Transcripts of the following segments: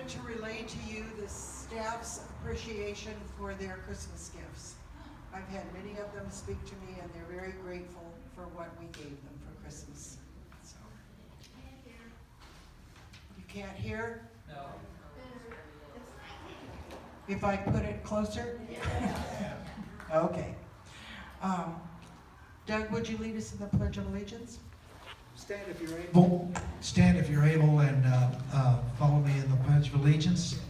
wanted to relay to you the staff's appreciation for their Christmas gifts. I've had many of them speak to me, and they're very grateful for what we gave them for Christmas. So. You can't hear? No. If I put it closer? Okay. Doug, would you lead us in the Pledge of Allegiance? Stand if you're able. Stand if you're able, and follow me in the Pledge of Allegiance.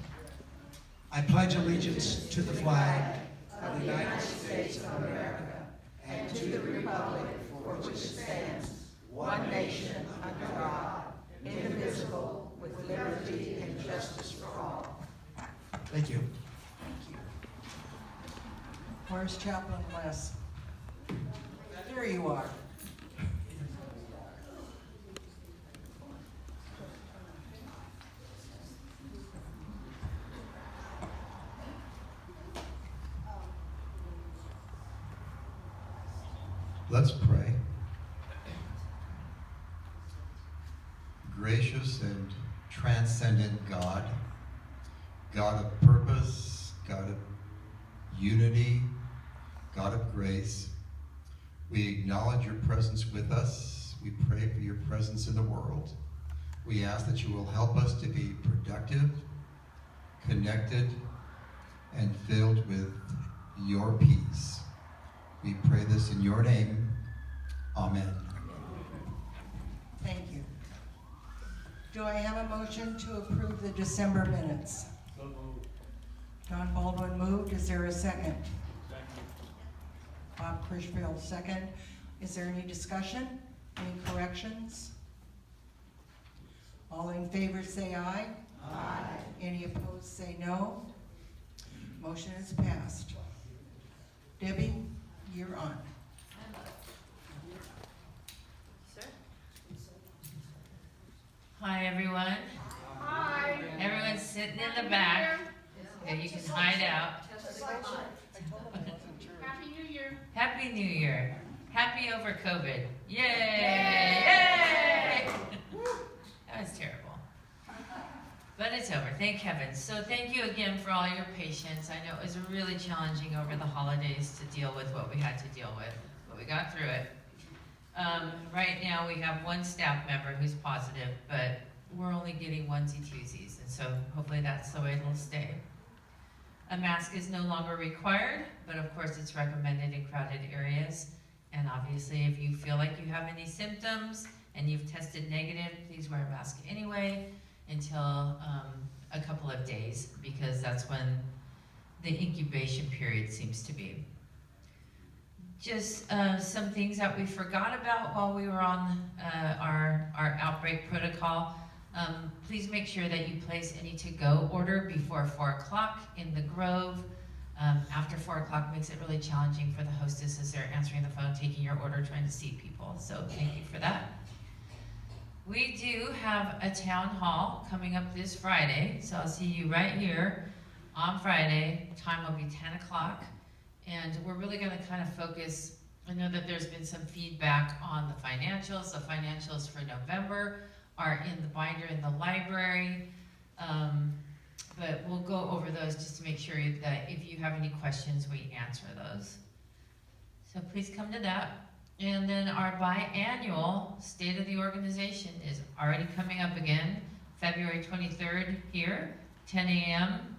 I pledge allegiance to the flag of the United States of America and to the republic for which it stands, one nation under God, indivisible, with liberty and justice for all. Thank you. Where's Chaplain Les? There you are. Let's pray. Gracious and transcendent God, God of purpose, God of unity, God of grace, we acknowledge your presence with us. We pray for your presence in the world. We ask that you will help us to be productive, connected, and filled with your peace. We pray this in your name. Amen. Thank you. Do I have a motion to approve the December minutes? So moved. Don Baldwin moved. Is there a second? Second. Bob Critchfield, second. Is there any discussion? Any corrections? All in favor say aye. Aye. Any opposed say no. Motion is passed. Debbie, you're on. Hi, everyone. Hi. Everyone's sitting in the back. Yeah, you can hide out. Happy New Year. Happy New Year. Happy over COVID. Yay! Yay! That was terrible. But it's over, thank heavens. So thank you again for all your patience. I know it was really challenging over the holidays to deal with what we had to deal with, but we got through it. Right now we have one staff member who's positive, but we're only getting onesie-twosies, and so hopefully that's the way it'll stay. A mask is no longer required, but of course it's recommended in crowded areas. And obviously if you feel like you have any symptoms and you've tested negative, please wear a mask anyway until a couple of days, because that's when the incubation period seems to be. Just some things that we forgot about while we were on our outbreak protocol. Please make sure that you place any to-go order before 4 o'clock in the Grove. After 4 o'clock makes it really challenging for the hostess as they're answering the phone, taking your order, trying to seat people. So thank you for that. We do have a town hall coming up this Friday, so I'll see you right here on Friday. Time will be 10 o'clock. And we're really going to kind of focus, I know that there's been some feedback on the financials. The financials for November are in the binder in the library. But we'll go over those just to make sure that if you have any questions, we answer those. So please come to that. And then our biannual State of the Organization is already coming up again, February 23rd here, 10 a.m.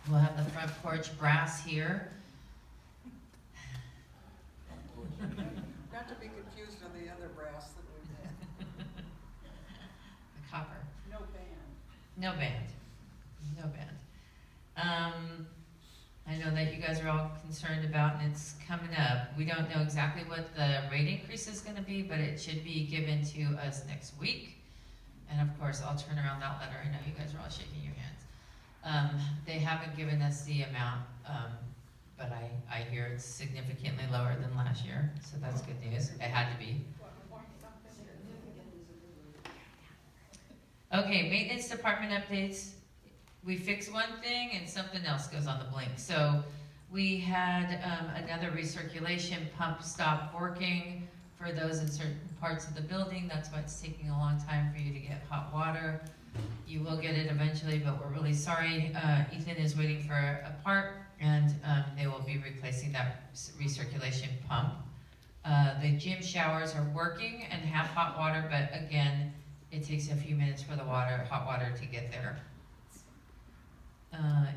We'll have the front porch brass here. Not to be confused with the other brass that we've had. The copper. No band. No band. No band. I know that you guys are all concerned about, and it's coming up. We don't know exactly what the rate increase is going to be, but it should be given to us next week. And of course, I'll turn around that letter. I know you guys are all shaking your hands. They haven't given us the amount, but I hear it's significantly lower than last year, so that's good news. It had to be. Okay, maintenance department updates. We fix one thing and something else goes on the blink. So we had another recirculation pump stop working for those in certain parts of the building. That's why it's taking a long time for you to get hot water. You will get it eventually, but we're really sorry. Ethan is waiting for a part, and they will be replacing that recirculation pump. The gym showers are working and have hot water, but again, it takes a few minutes for the hot water to get there.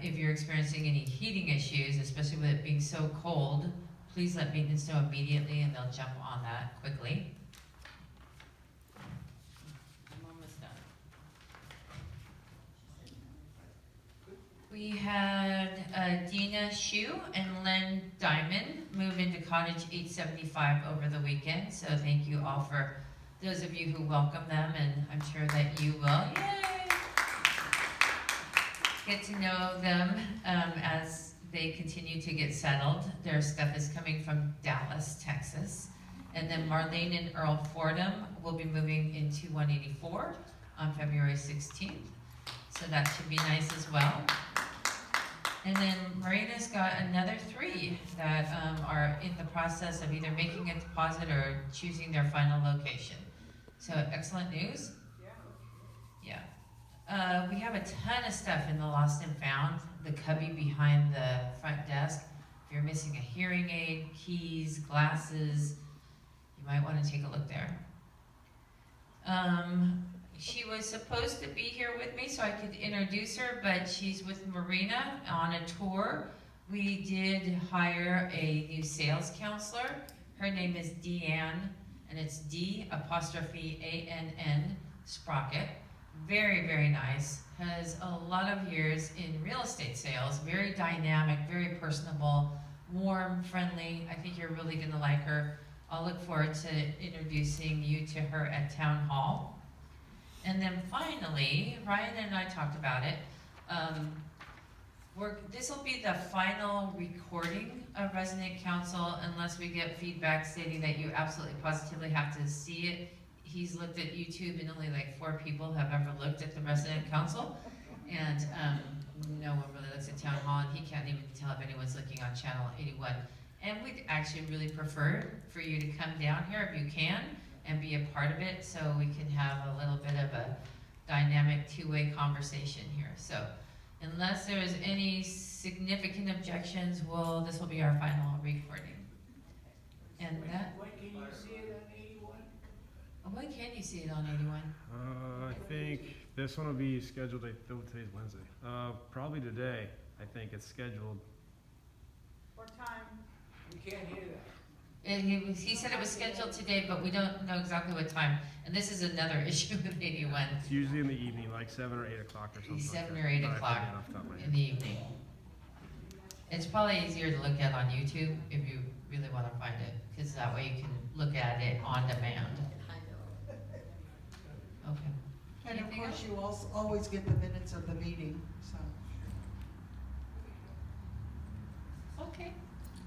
If you're experiencing any heating issues, especially with it being so cold, please let maintenance know immediately and they'll jump on that quickly. I'm almost done. We had Dina Shu and Len Diamond move into Cottage 875 over the weekend, so thank you all for those of you who welcome them, and I'm sure that you will. Yay! Get to know them as they continue to get settled. Their stuff is coming from Dallas, Texas. And then Marlene and Earl Fordham will be moving into 184 on February 16th. So that should be nice as well. And then Marina's got another 3 that are in the process of either making a deposit or choosing their final location. So excellent news. Yeah. We have a ton of stuff in the lost and found. The cubby behind the front desk. If you're missing a hearing aid, keys, glasses, you might want to take a look there. She was supposed to be here with me so I could introduce her, but she's with Marina on a tour. We did hire a new sales counselor. Her name is Deanne, and it's D''ANN Sprocket. Very, very nice. Has a lot of years in real estate sales. Very dynamic, very personable, warm, friendly. I think you're really gonna like her. I'll look forward to introducing you to her at Town Hall. And then finally, Ryan and I talked about it. This will be the final recording of Resident Council unless we get feedback stating that you absolutely positively have to see it. He's looked at YouTube and only like 4 people have ever looked at the Resident Council. And no one really looks at Town Hall, and he can't even tell if anyone's looking on Channel 81. And we'd actually really prefer for you to come down here if you can and be a part of it so we can have a little bit of a dynamic 2-way conversation here. So unless there's any significant objections, this will be our final recording. And that, When can you see it on 81? when can you see it on 81? I think this one will be scheduled, today's Wednesday. Probably today, I think it's scheduled. What time? We can't hear that. He said it was scheduled today, but we don't know exactly what time. And this is another issue with 81 It's usually in the evening, like 7 or 8 o'clock or something. 7 like or 8 that, but I o'clock forget off the top of my in head. the evening. It's probably easier to look at on YouTube if you really want to find it, because that way you can look at it on demand. Okay. And of Anything course, else? you also always get the minutes of the meeting, so, Okay.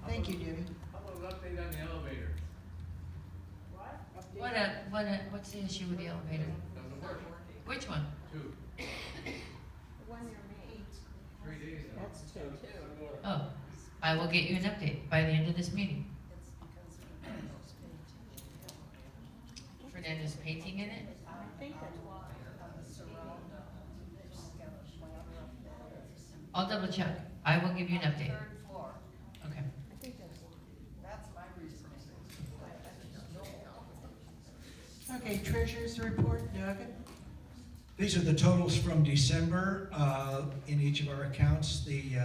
thank you, Debbie. How about an update on the elevator? What? What's the issue with the elevator? Doesn't work. Which one? 2. 3 days now. That's 2. Oh, I will get you an update by the end of this meeting. Fernando's painting in it? I think that's I'll double check. I will give you an update. Okay. I think that's Okay, treasurer's report, Doug. These are the totals from December in each of our accounts. The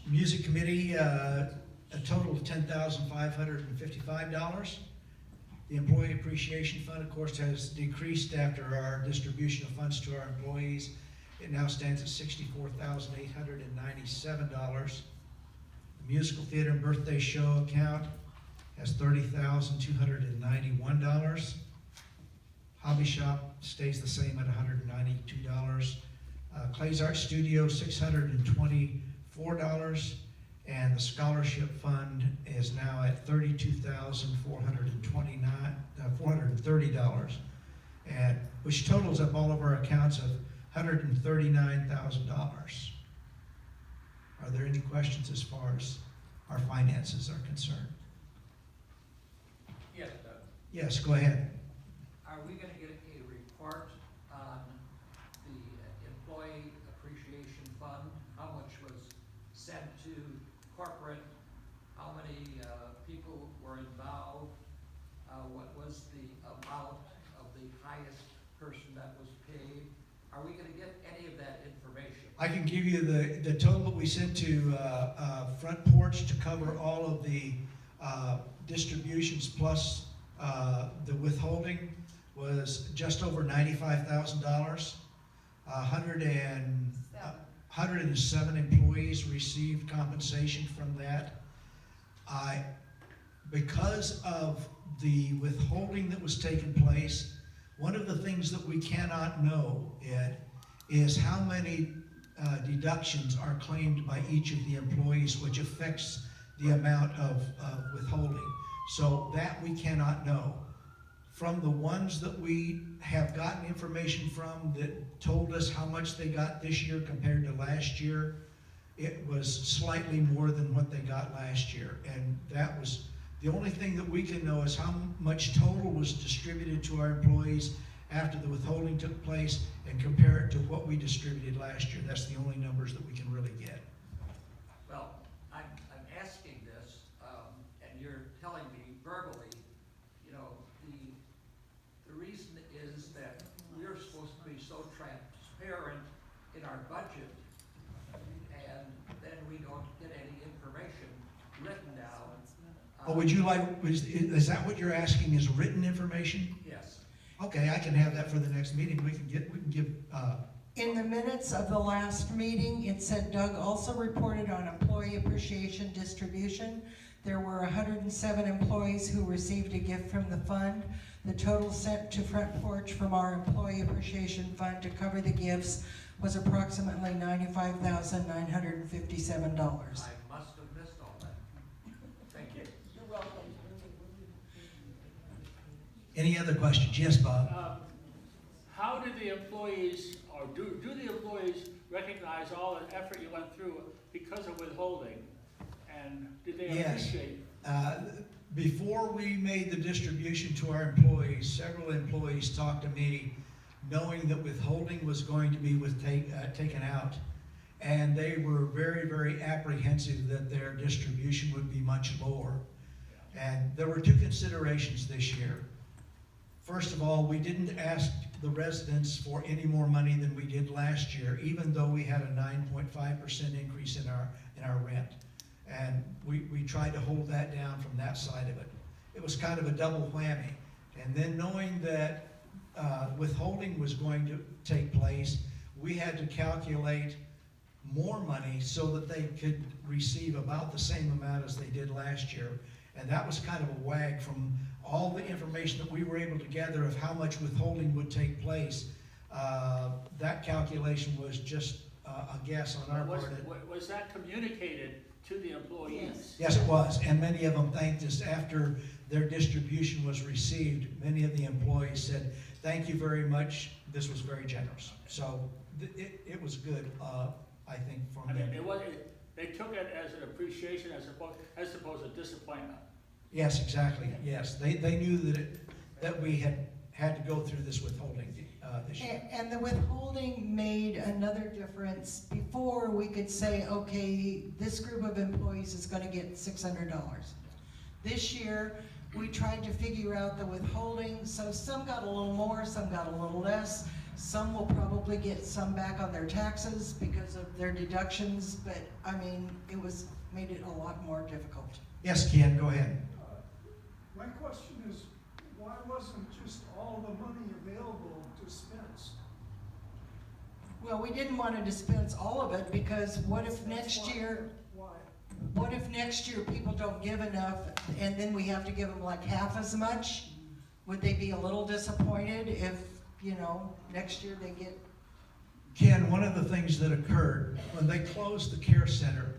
music committee, a total of $10,555. The employee appreciation fund, of course, has decreased after our distribution of funds to our employees. It now stands at $64,897. The musical theater and birthday show account has $30,291. Hobby shop stays the same at $192. Clay's Art Studio, $624. And the scholarship fund is now at $32,430, and which totals up all of our accounts of $139,000. Are there any questions as far as our finances are concerned? Yes, Doug. Yes, go ahead. Are we gonna get a report on what was the amount of the highest person that was paid? Are we gonna get any of that information? I can give you the total that we sent to Front Porch to cover all of the distributions plus the withholding was just over $95,000. 107 employees received compensation from that. Because of the withholding that was taking place, one of the things that we cannot know, Ed, is how many deductions are claimed by each of the employees, which affects the amount of withholding. So that we cannot know. From the ones that we have gotten information from that told us how much they got this year compared to last year, it was slightly more than what they got last year. And that was, the only thing that we can know is how much total was distributed to our employees after the withholding took place and compare it to what we distributed last year. That's the only numbers that we can really get. Well, I'm asking this, and you're telling me verbally, you know, the reason is that we're supposed to be so transparent in our budget, and then we don't get any information written down. But would you like, is that what you're asking, is written information? Yes. Okay, I can have that for the next meeting. We can give, In the minutes of the last meeting, it said Doug also reported on employee appreciation distribution. There were 107 employees who received a gift from the fund. The total sent to Front Porch from our employee appreciation fund to cover the gifts was approximately $95,957. I must have missed all that. Thank you. any other questions? Yes, Bob? How did the employees, or do the employees recognize all the effort you went through because of withholding? And did they Yes. appreciate? Before we made the distribution to our employees, several employees talked to me knowing that withholding was going to be taken out. And they were very, very apprehensive that their distribution would be much lower. And there were two considerations this year. First of all, we didn't ask the residents for any more money than we did last year, even though we had a 9.5% increase in our rent. And we tried to hold that down from that side of it. It was kind of a double whammy. And then knowing that withholding was going to take place, we had to calculate more money so that they could receive about the same amount as they did last year. And that was kind of a wag from all the information that we were able to gather of how much withholding would take place. That calculation was just a guess on our part. Was that communicated to the employees? Yes, it was, and many of them thanked us after their distribution was received. Many of the employees said, "Thank you very much, this was very generous." So it was good, I think, from I mean, them. they took it as an appreciation as opposed to disappointment. Yes, exactly, yes. They knew that we had to go through this withholding this year. And the withholding made another difference. Before, we could say, okay, this group of employees is gonna get $600. This year, we tried to figure out the withholding, so some got a little more, some got a little less. Some will probably get some back on their taxes because of their deductions, but, I mean, made it a lot more difficult. Yes, Ken, go ahead. My question is, why wasn't just all the money available to dispense? Well, we didn't want to dispense all of it, because what if next year, Why? what if next year people don't give enough, and then we have to give them like half as much? Would they be a little disappointed if, next year they get? Ken, one of the things that occurred, when they closed the care center,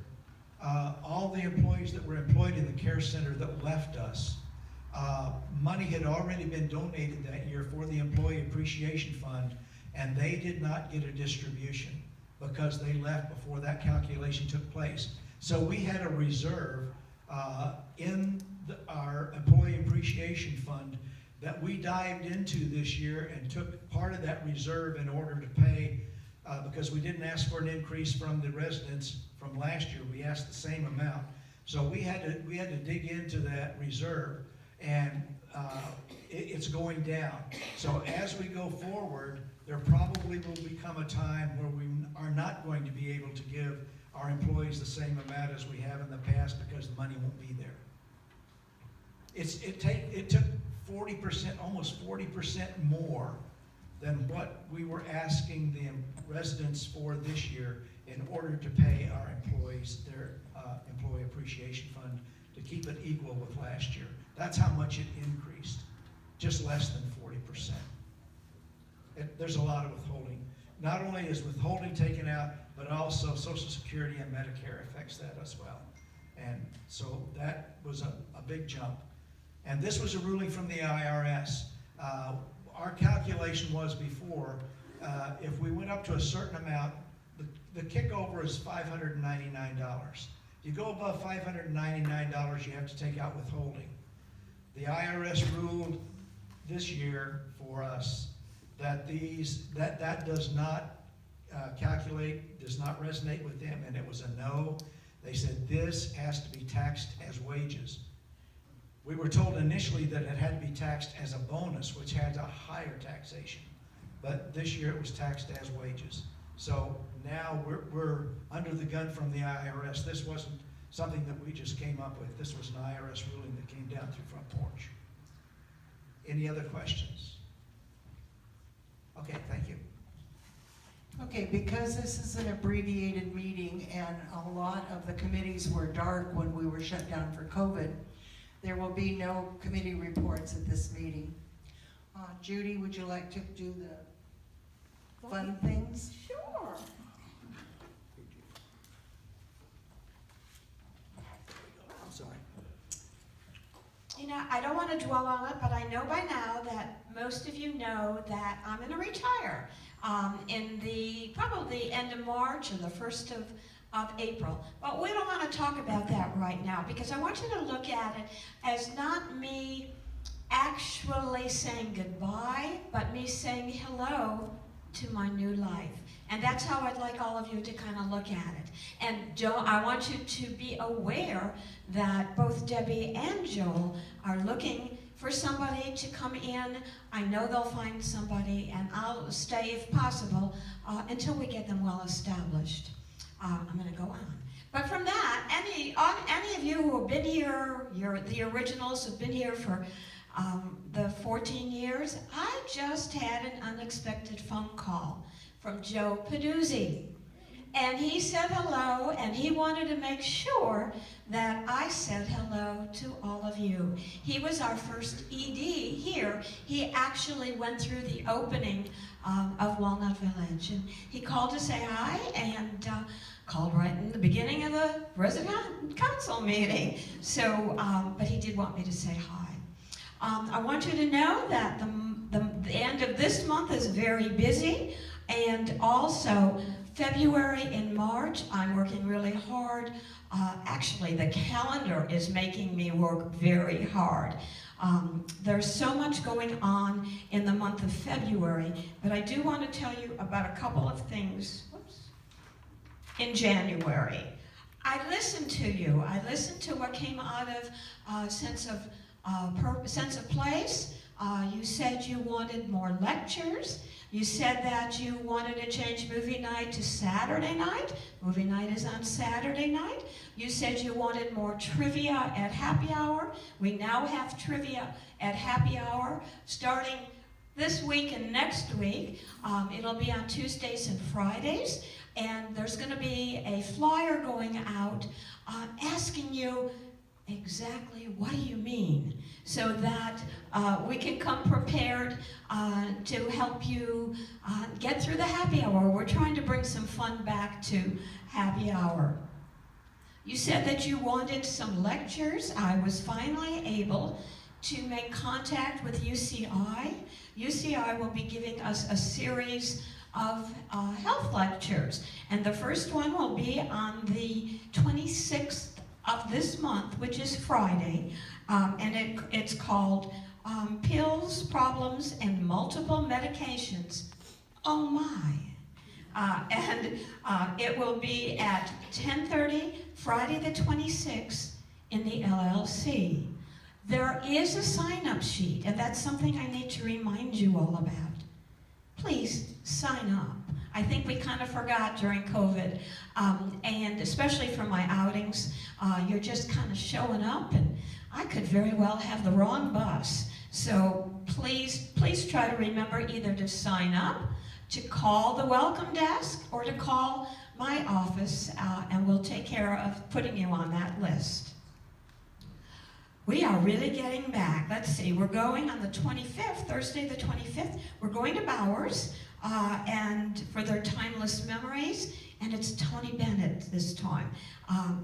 all the employees that were employed in the care center that left us, money had already been donated that year for the Employee Appreciation Fund, and they did not get a distribution because they left before that calculation took place. So we had a reserve in our Employee Appreciation Fund that we dived into this year and took part of that reserve in order to pay, because we didn't ask for an increase from the residents from last year. We asked the same amount. So we had to dig into that reserve. and it's going down. So as we go forward, there probably will become a time where we are not going to be able to give our employees the same amount as we have in the past because the money won't be there. It took 40%, almost 40% more than what we were asking the residents for this year in order to pay our employees their employee appreciation fund to keep it equal with last year. That's how much it increased, just less than 40%. There's a lot of withholding. Not only is withholding taken out, but also Social Security and Medicare affects that as well. And so that was a big jump. And this was a ruling from the IRS. Our calculation was before, if we went up to a certain amount, the kickover is $599. You go above $599, you have to take out withholding. The IRS ruled this year for us that that does not calculate, does not resonate with them, and it was a no. They said this has to be taxed as wages. We were told initially that it had to be taxed as a bonus, which had a higher taxation. But this year it was taxed as wages. So now we're under the gun from the IRS. This wasn't something that we just came up with. This was an IRS ruling that came down through Front Porch. Any other questions? Okay, thank you. Okay, because this is an abbreviated meeting and a lot of the committees were dark when we were shut down for COVID, there will be no committee reports at this meeting. Judy, would you like to do the fun things? Sure. I'm sorry. You know, I don't want to dwell on it, but I know by now that most of you know that I'm going to retire in the probably end of March or the 1st of April. But we don't want to talk about that right now because I want you to look at it as not me actually saying goodbye, but me saying hello to my new life. And that's how I'd like all of you to kind of look at it. And I want you to be aware that both Debbie and Joel are looking for somebody to come in. I know they'll find somebody, and I'll stay if possible until we get them well established. I'm going to go on. But from that, any of you who have been here, the originals have been here for the 14 years, I just had an unexpected phone call from Joe Peduzzi. And he said hello, and he wanted to make sure that I said hello to all of you. He was our first ED here. He actually went through the opening of Walnut Village. And he called to say hi, and called right in the beginning of the resident council meeting. So, but he did want me to say hi. I want you to know that the end of this month is very busy, and also February and March, I'm working really hard. Actually, the calendar is making me work very hard. There's so much going on in the month of February, but I do want to tell you about a couple of things. In January. I listened to you. I listened to what came out of sense of place. You said you wanted more lectures. You said that you wanted to change movie night to Saturday night. Movie night is on Saturday night. You said you wanted more trivia at happy hour. We now have trivia at happy hour starting this week and next week. It'll be on Tuesdays and Fridays. And there's going to be a flyer going out asking you exactly what do you mean, so that we can come prepared to help you get through the happy hour. We're trying to bring some fun back to happy hour. You said that you wanted some lectures. I was finally able to make contact with UCI. UCI will be giving us a series of health lectures, and the first one will be on the 26th of this month, which is Friday, and it's called Pills, Problems, and Multiple Medications. Oh my. And it will be at 10:30, Friday the 26th, in the LLC. There is a sign-up sheet, and that's something I need to remind you all about. Please sign up. I think we kind of forgot during COVID, and especially for my outings, you're just kind of showing up, and I could very well have the wrong bus. So please try to remember either to sign up, to call the welcome desk, or to call my office, and we'll take care of putting you on that list. We are really getting back. Let's see, we're going on the 25th, Thursday the 25th. We're going to Bowers, and for their Timeless Memories, and it's Tony Bennett this time.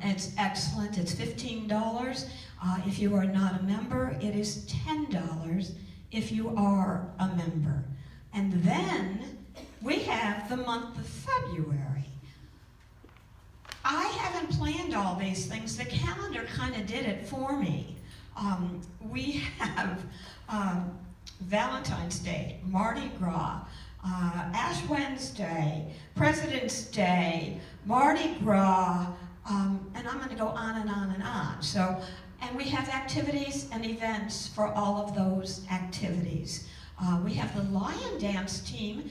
It's excellent. It's $15. If you are not a member, it is $10 if you are a member. And then we have the month of February. I haven't planned all these things. The calendar kind of did it for me. We have Valentine's Day, Mardi Gras, Ash Wednesday, President's Day, Mardi Gras, and I'm going to go on and on and on. So, and we have activities and events for all of those activities. We have the Lion Dance team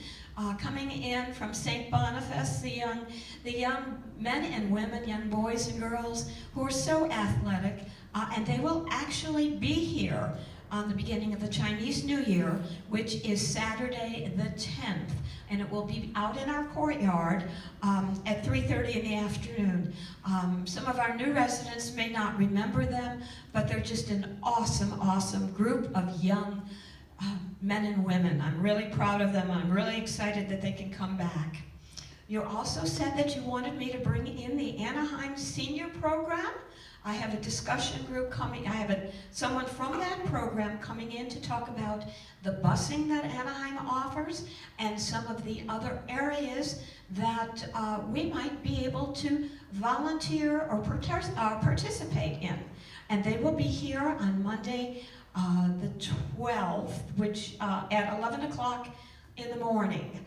coming in from St. Boniface, the young men and women, young boys and girls who are so athletic, and they will actually be here on the beginning of the Chinese New Year, which is Saturday the 10th, and it will be out in our courtyard at 3:30 in the afternoon. Some of our new residents may not remember them, but they're just an awesome, awesome group of young men and women. I'm really proud of them. I'm really excited that they can come back. You also said that you wanted me to bring in the Anaheim Senior Program. I have a discussion group coming. I have someone from that program coming in to talk about the busing that Anaheim offers and some of the other areas that we might be able to volunteer or participate in. And they will be here on Monday, the 12th, which at 11 o'clock in the morning.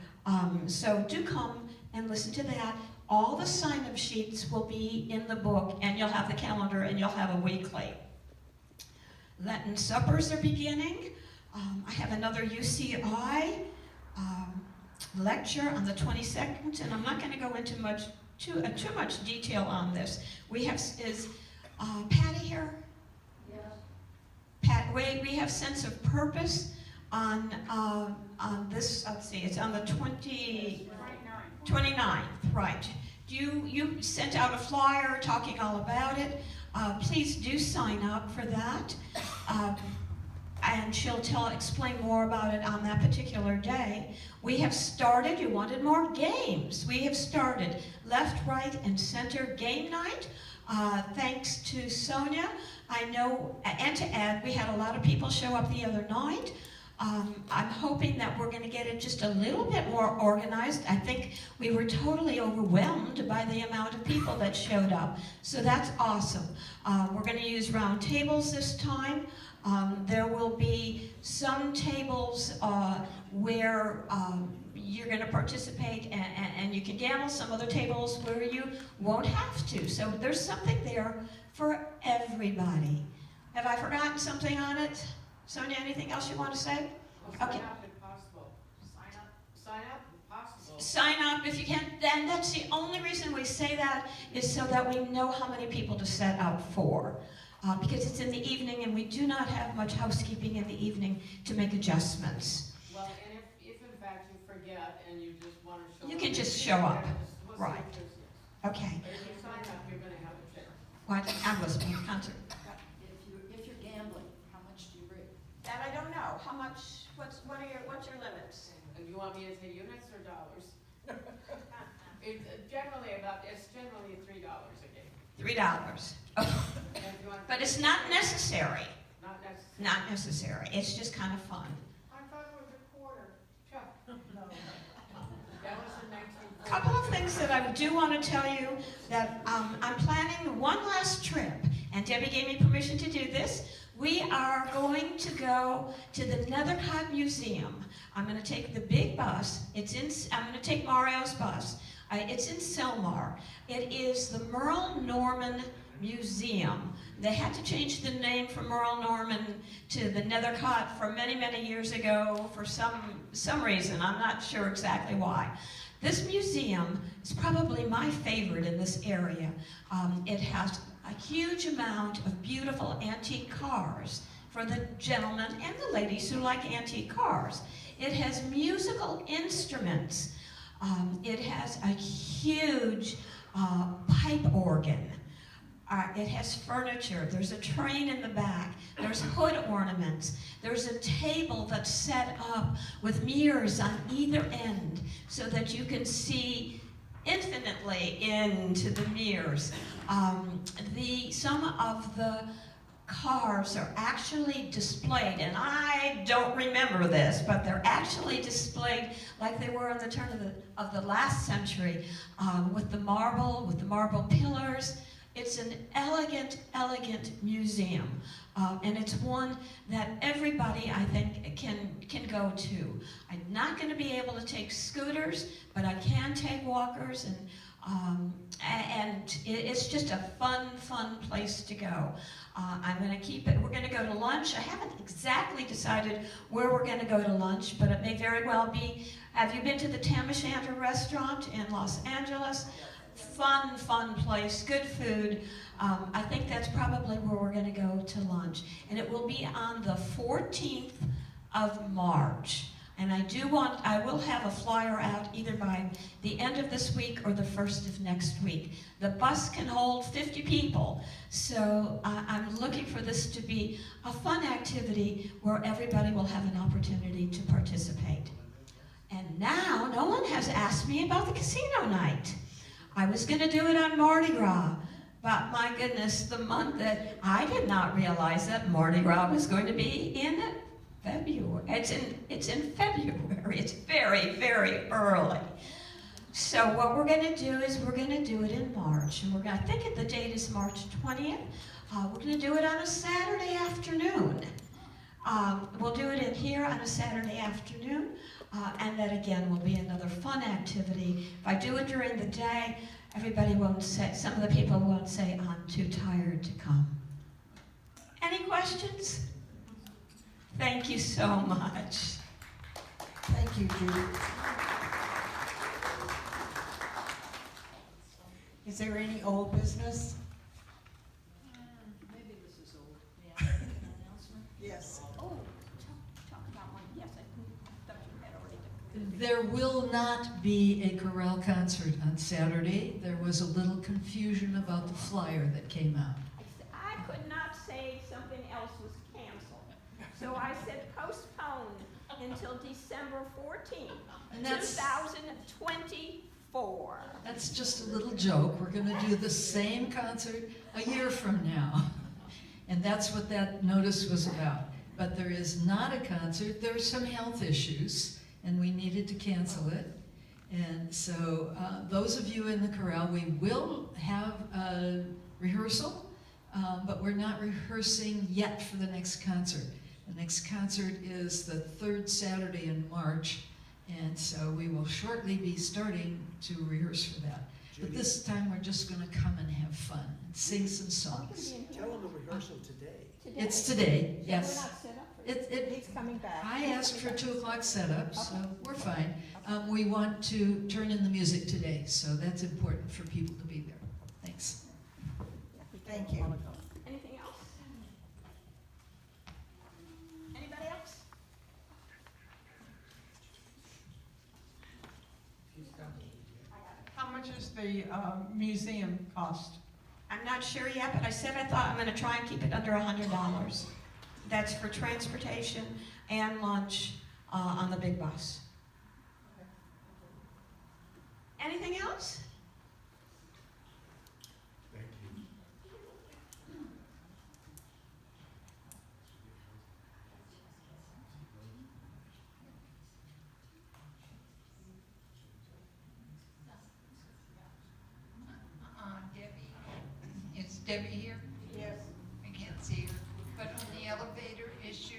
So do come and listen to that. All the sign-up sheets will be in the book, and you'll have the calendar, and you'll have a weekly. Lenten suppers are beginning. I have another UCI lecture on the 22nd, and I'm not going to go into too much detail on this. We have, is Patty here? Yes. We have Sense of Purpose on this, let's see, it's on the 29th, right. You sent out a flyer talking all about it. Please do sign up for that. And she'll explain more about it on that particular day. We have started, you wanted more games. We have started left, right, and center game night. Thanks to Sonia. I know, and to Ed, we had a lot of people show up the other night. I'm hoping that we're going to get it just a little bit more organized. I think we were totally overwhelmed by the amount of people that showed up. So that's awesome. We're going to use round tables this time. There will be some tables where you're going to participate and you can gamble, some other tables where you won't have to. So there's something there for everybody. Have I forgotten something on it? Sonia, anything else you want to say? Okay. Sign up if possible. Sign up if possible. Sign up if you can. Then that's the only reason we say that is so that we know how many people to set up for. Because it's in the evening and we do not have much housekeeping in the evening to make adjustments. Well, and if in fact you forget and you just want to show up. You can just show up. What's Right. the business? Okay. But if you sign up, you're going to have a chair. What? I'm listening to concert. If you're gambling, how much do you bring? That I don't know. How much, what's your limits? And you want me to say units or dollars? It's generally $3 a game. $3. Okay. And if you want- But it's not necessary. Not necessarily. Not necessary. It's just kind of fun. I thought it was a quarter. Chuck. No. That was in 1940. Couple of things that I do want to tell you that I'm planning one last trip, and Debbie gave me permission to do this. We are going to go to the Nethercott Museum. I'm going to take the big bus. I'm going to take Mario's bus. It's in Selmar. It is the Merle Norman Museum. They had to change the name from Merle Norman to the Nethercott for many, many years ago for some reason. I'm not sure exactly why. This museum is probably my favorite in this area. It has a huge amount of beautiful antique cars for the gentlemen and the ladies who like antique cars. It has musical instruments. It has a huge pipe organ. It has furniture. There's a train in the back. There's hood ornaments. There's a table that's set up with mirrors on either end so that you can see infinitely into the mirrors. Some of the cars are actually displayed, and I don't remember this, but they're actually displayed like they were on the turn of the last century, with the marble pillars. It's an elegant, elegant museum, and it's one that everybody, I think, can go to. I'm not going to be able to take scooters, but I can take walkers, and it's just a fun place to go. I'm going to keep it. We're going to go to lunch. I haven't exactly decided where we're going to go to lunch, but it may very well be. Have you been to the Tam O'Shanter restaurant in Los Angeles? Fun place, good food. I think that's probably where we're going to go to lunch. And it will be on the 14th of March. And I will have a flyer out either by the end of this week or the first of next week. The bus can hold 50 people. So I'm looking for this to be a fun activity where everybody will have an opportunity to participate. And now, no one has asked me about the casino night. I was going to do it on Mardi Gras, but my goodness, the month that I did not realize that Mardi Gras was going to be in February. It's in February. It's very, very early. So what we're going to do is we're going to do it in March, and I think the date is March 20th. We're going to do it on a Saturday afternoon. We'll do it in here on a Saturday afternoon. And that again will be another fun activity. If I do it during the day, everybody won't say, some of the people won't say, I'm too tired to come. Any questions? Thank you so much. Thank you, Judy. Is there any old business? Maybe this is old. May I make an announcement? Yes. Oh, talk about one. Yes, I thought you had already done. There will not be a chorale concert on Saturday. There was a little confusion about the flyer that came out. I could not say something else was canceled. So I said postpone until December 14th, And that's- 2024. That's just a little joke. We're going to do the same concert a year from now. And that's what that notice was about. But there is not a concert. There are some health issues, and we needed to cancel it. And so those of you in the chorale, we will have a rehearsal, but we're not rehearsing yet for the next concert. The next concert is the third Saturday in March, and so we will shortly be starting to rehearse for that. But this time we're just going to come and have fun and sing some songs. Tell them the rehearsal today. It's today, We're yes. not set up for it. He's coming back. I asked for 2 o'clock setup, so we're fine. We want to turn in the music today, so that's important for people to be there. Thanks. Thank you. Anything else? Anybody else? How much is the museum cost? I'm not sure yet, but I said I thought I'm going to try and keep it under $100. That's for transportation and lunch on the big bus. Anything else? Thank you. Debbie, is Debbie here? Yes. I can't see her. But on the elevator issue,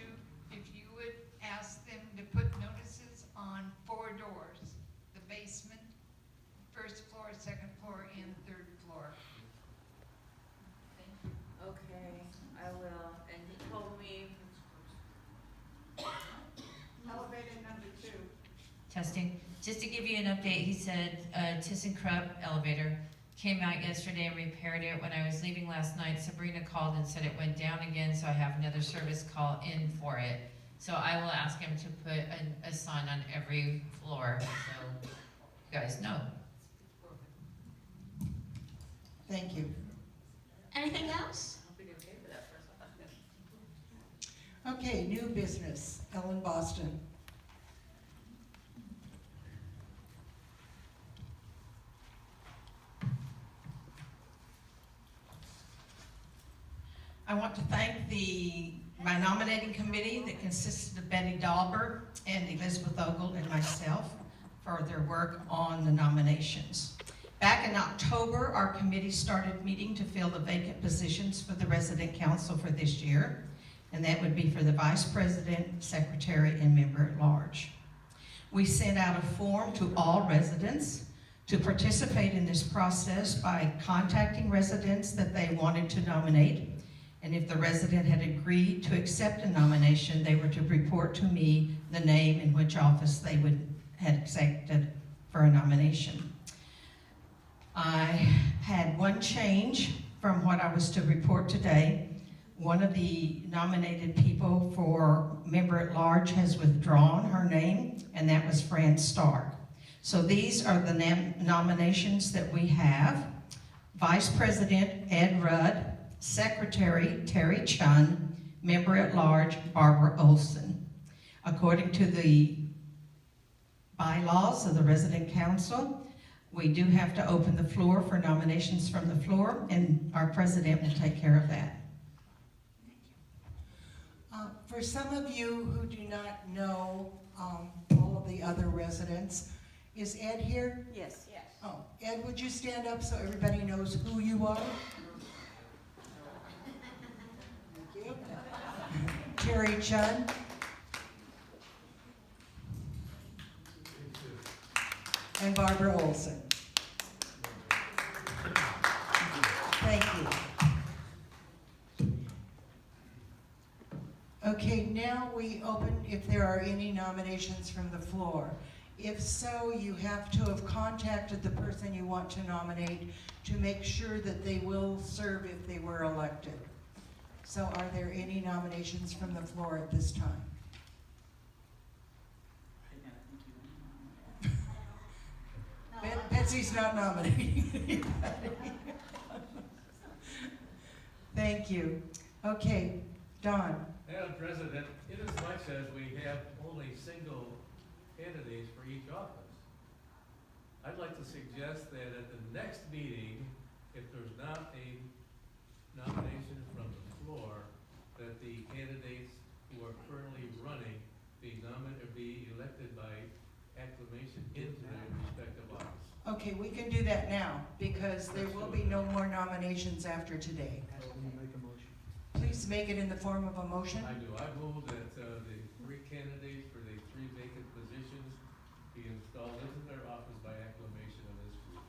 if you would ask them to put notices on 4 doors, the basement, first floor, second floor, and third floor. testing. Just to give you an update, he said, ThyssenKrupp elevator came out yesterday and repaired it. When I was leaving last night, Sabrina called and said it went down again, so I have another service call in for it. So I will ask him to put a sign on every floor, so you guys know. Thank you. Anything else? Okay, new business, Ellen Boston. I want to thank my nominating committee that consisted of Betty Dahlberg and Elizabeth Ogle and myself for their work on the nominations. Back in October, our committee started meeting to fill the vacant positions for the resident council for this year, and that would be for the vice president, secretary, and member at large. We sent out a form to all residents to participate in this process by contacting residents that they wanted to nominate. And if the resident had agreed to accept a nomination, they were to report to me the name and which office they had accepted for a nomination. I had one change from what I was to report today. One of the nominated people for member at large has withdrawn her name, and that was Fran Stark. So these are the nominations that we have. Vice President Ed Rudd, Secretary Terry Chun, Member at Large Barbara Olson. According to the bylaws of the Resident Council, we do have to open the floor for nominations from the floor, and our President will take care of that. For some of you who do not know all of the other residents, is Ed here? Yes. Yes. Oh, Ed, would you stand up so everybody knows who you are? Thank you. Terry Chun. And Barbara Olson. Thank you. Okay, now we open if there are any nominations from the floor. If so, you have to have contacted the person you want to nominate to make sure that they will serve if they were elected. So are there any nominations from the floor at this time? Betsy's not nominating anybody. Thank you. Okay, Don. Madam President, inasmuch as we have only single candidates for each office, I'd like to suggest that at the next meeting, if there's not a nomination from the floor, that the candidates who are currently running be elected by acclamation into their respective office. Okay, we can do that now because there will be no more nominations after today. Please make it in the form of a motion. I do. I move that the three candidates for the three vacant positions be installed into their office by acclamation of this group.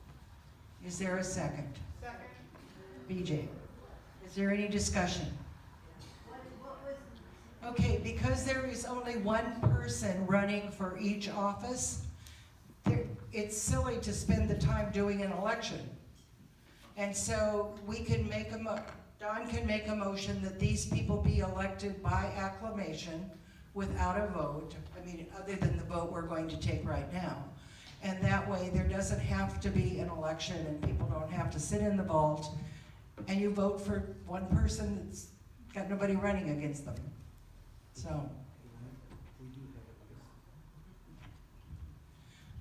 Is there a second? Second. BJ, is there any discussion? Okay, because there is only one person running for each office, it's silly to spend the time doing an election. And so we can make Don can make a motion that these people be elected by acclamation without a vote, I mean, other than the vote we're going to take right now. And that way there doesn't have to be an election and people don't have to sit in the vault and you vote for one person that's got nobody running against them. So.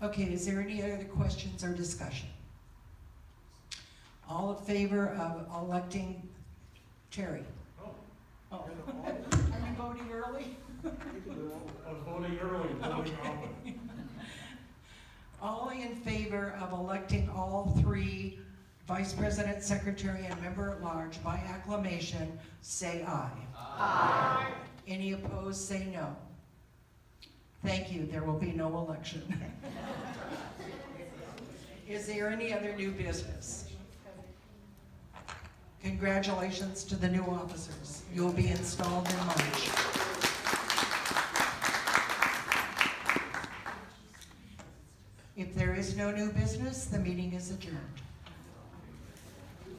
Okay, is there any other questions or discussion? All in favor of electing Terry? Oh. Are you voting early? I was voting early, voting often. All in favor of electing all three Vice President, Secretary, and Member at Large by acclamation, say aye. Aye. Any opposed, say no. Thank you, there will be no election. Is there any other new business? Congratulations to the new officers. You will be installed in March. is no new business, the meeting is adjourned.